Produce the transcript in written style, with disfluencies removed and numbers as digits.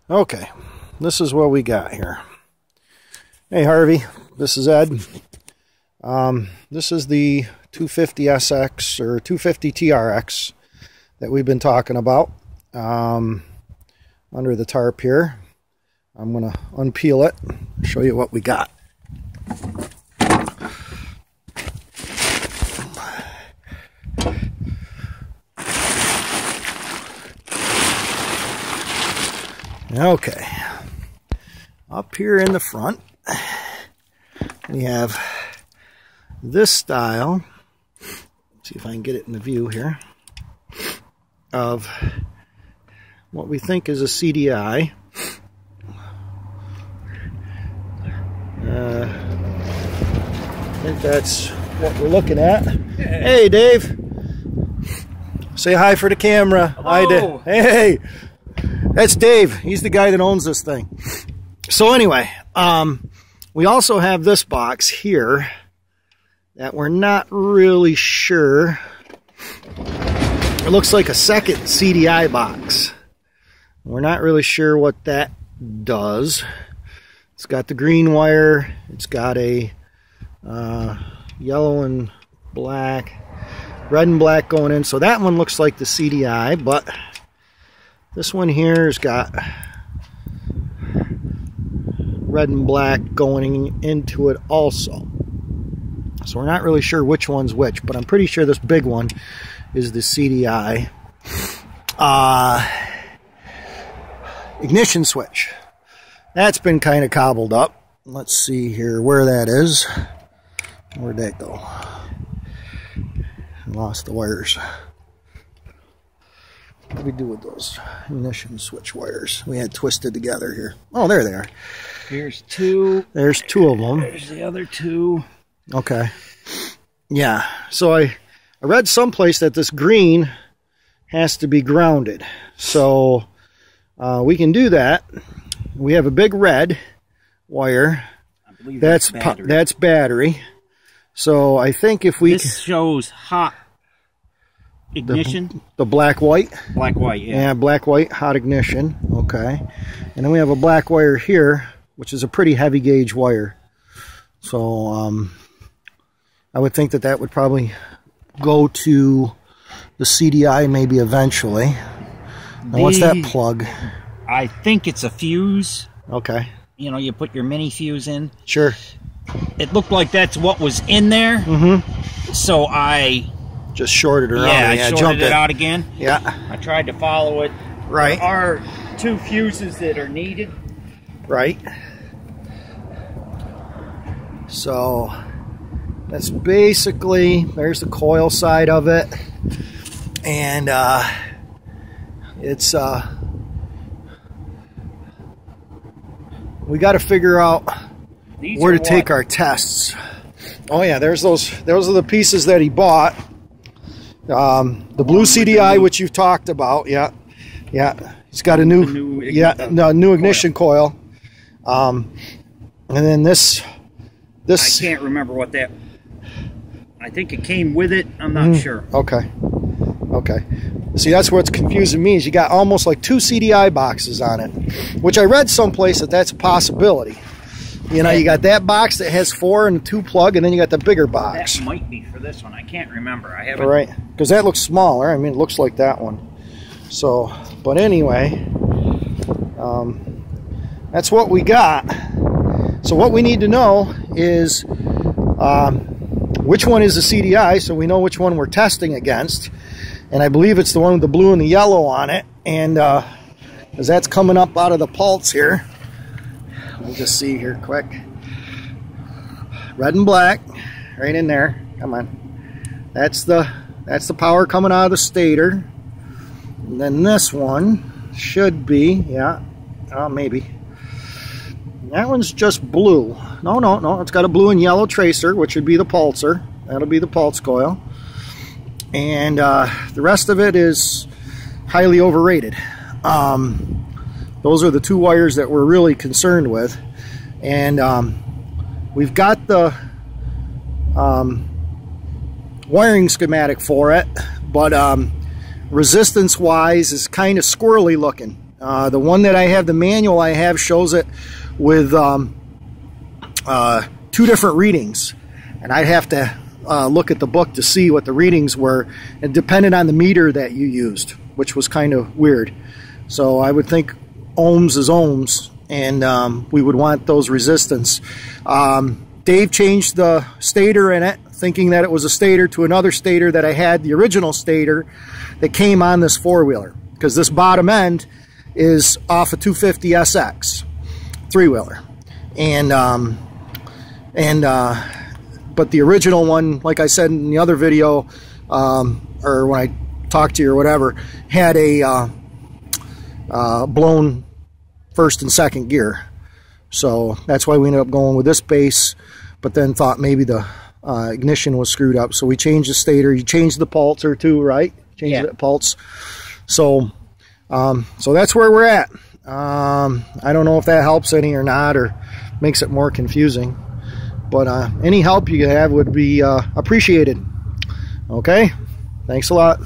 Okay, this is what we got here. Hey Harvey, this is Ed. This is the 250SX or 250 TRX that we've been talking about under the tarp here. I'm going to unpeel it, show you what we got. Okay, up here in the front, we have this style, let's see if I can get it in the view here, of what we think is a CDI. I think that's what we're looking at. Hey Dave, say hi for the camera. Hello. Hi Dave. Hey. That's Dave. He's the guy that owns this thing. So anyway, we also have this box here that we're not really sure. It looks like a second CDI box. We're not really sure what that does. It's got the green wire. It's got a yellow and black, red and black going in. So that one looks like the CDI, but this one here has got red and black going into it also. So we're not really sure which one's which, but I'm pretty sure this big one is the CDI. Ignition switch. That's been kind of cobbled up. Let's see here where that is. Where'd that go? I lost the wires. What do we do with those ignition switch wires? We had twisted together here. Oh, there they are. Here's two. There's two of them. There's the other two. Okay. Yeah. So I read someplace that this green has to be grounded. So we can do that. We have a big red wire. I believe that's battery. That's battery. So I think if we... This shows hot ignition. The black-white? Black-white, yeah. Yeah, black-white, hot ignition. Okay. And then we have a black wire here, which is a pretty heavy gauge wire. So I would think that that would probably go to the CDI maybe eventually. Now, what's that plug? I think it's a fuse. Okay. You know, you put your mini fuse in. Sure. It looked like that's what was in there. Mm-hmm. So I... just shorted her out. Yeah, I shorted it out again. Yeah. I tried to follow it. Right. There are two fuses that are needed. Right. So that's basically, there's the coil side of it. And it's we got to figure out where to take our tests. Oh yeah, there's those are the pieces that he bought. The blue CDI, which you've talked about, yeah. It's got a new ignition coil. And then this. I can't remember what that. I think it came with it. I'm not sure. Okay. See, that's what's confusing me is you got almost like two CDI boxes on it, which I read someplace that that's a possibility. You know, you got that box that has 4 and 2 plug, and then you got the bigger box. That might be for this one. I can't remember. I haven't. Right, because that looks smaller. I mean, it looks like that one. So, but anyway, that's what we got. So what we need to know is which one is the CDI, so we know which one we're testing against. And I believe it's the one with the blue and the yellow on it. And as that's coming up out of the pulse here. Let me just see here quick. Red and black, right in there. Come on. That's the power coming out of the stator. And then this one should be, yeah, maybe. That one's just blue. No, it's got a blue and yellow tracer, which would be the pulsar. That'll be the pulse coil. And the rest of it is highly overrated. Those are the two wires that we're really concerned with. And we've got the wiring schematic for it, but resistance wise is kind of squirrely looking. The one that I have, the manual I have, shows it with 2 different readings, and I'd have to look at the book to see what the readings were, and depended on the meter that you used, which was kind of weird. So I would think ohms is ohms, and we would want those resistance. Dave changed the stator in it, thinking that it was a stator, to another stator that I had, the original stator that came on this four-wheeler, because this bottom end is off a 250 SX 3-wheeler, but the original one, like I said in the other video, or when I talked to you or whatever, had a blown first and second gear. So that's why we ended up going with this base, but then thought maybe the ignition was screwed up. So we changed the stator. You changed the pulser too, right? Changed the pulse. So so that's where we're at. I don't know if that helps any or not, or makes it more confusing, but any help you have would be appreciated. Okay, thanks a lot.